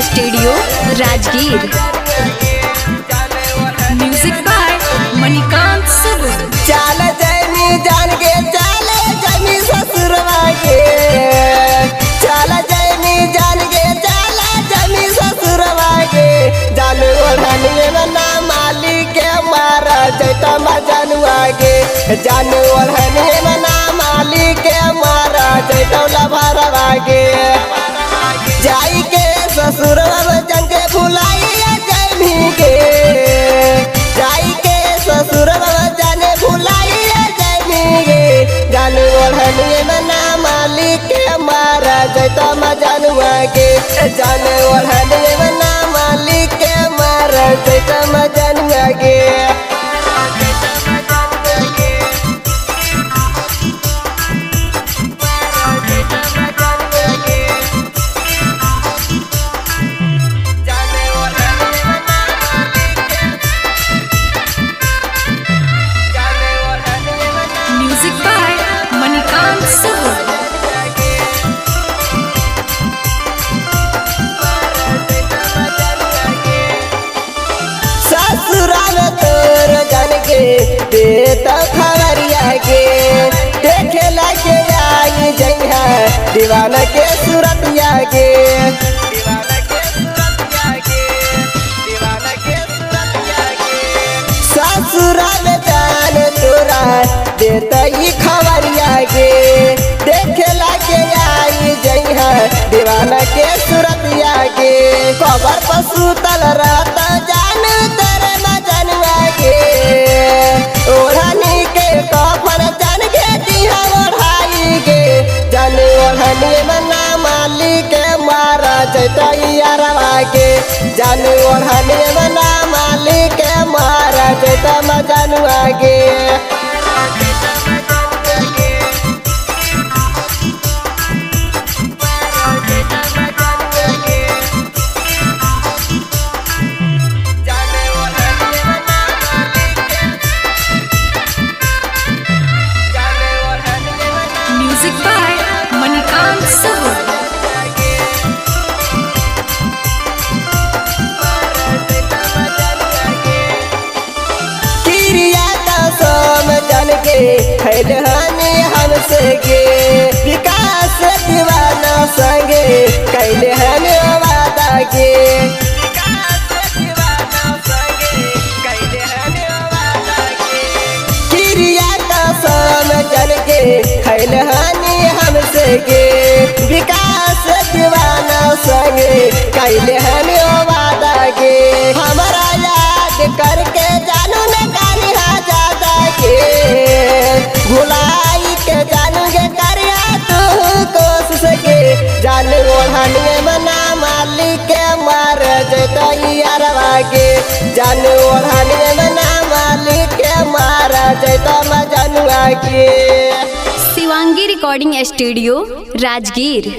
Studio Rajgir. Music by Manikant Sabu. चाल जैनी जान के चाले जमी ससुरवा के, चाल जैनी जान के चाला जमी ससुरवा के। जान ओढ़नी ना मालिक के मारा जैता मजनुआ के, जान ओढ़नी ना मालिक के मारा जैता लभरवा के। जाई के ससुरवा जन के भुलाइए जैनी के, जाई के ससुरवा जाने भुलाइए जैनी गे। जान ओढ़नी मना मालिक के मारा जैता मजनुआ के, जान ओढ़नी मना मालिक के मारा जैता मजनुआ के। म्यूजिक बाय मणिकांत सबू। ससुराल तोर जन के देत खबरिया के, देखे लगे आई जइहा दीवाना के सूरतिया के। ससुराल जान तोरा देत ही खबरिया के, देखे लगे आई जइहा दीवाना के सूरतिया के। खबर पर सुतल रहता जान तेरे मजनुआ के, ओढ़नी के कफन जान के दिहा ओढ़ाई के। जान ओढ़नी मना मालिक के मारा जैता यारवा के, जान ओढ़नी मना मालिक के मारा जैता मजनुआ के। म्यूजिक बाय मणिकांत सबू। क्रिया का सोम जन के खैलहानी हमसे के, विकास दीवाना संगे कैले हन वादा के। क्रिया का सोम जन के खैलहानी हमसे के, विकास दीवाना संगे कैले हन वादा के। हमारा याद करके जानू न कालिहा जादा के, भुलाई के जानू के करिया तू कोशिश के। जान ओढ़नी मना मालिक के मार जैता यारवा के, जान ओढ़नी मना मालिक के मारा जैता मजनुआ के। Shivangi recording studio Rajgir.